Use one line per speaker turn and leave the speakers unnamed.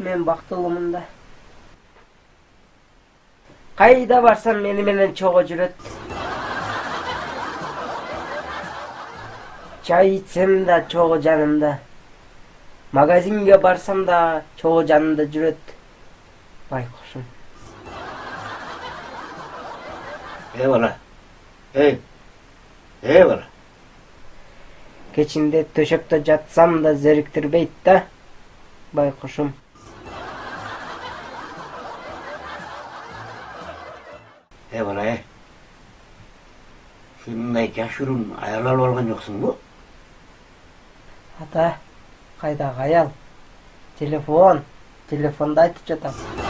мен бактылуумун да. Кайда барсам мени менен чого жүрөт. Чай ичсем да чого жанымда. Магазинге барсам да чого жанымда жүрөт. Байкушум.
Бала. Бала.
Кечинде төшөктө жатсам да зериктирбейт да. Байкушум.
Бала. Сенин жашырын аял алып алган жоксуңбу?
Ата, кайдагы аял? Телефонда айтып жатам.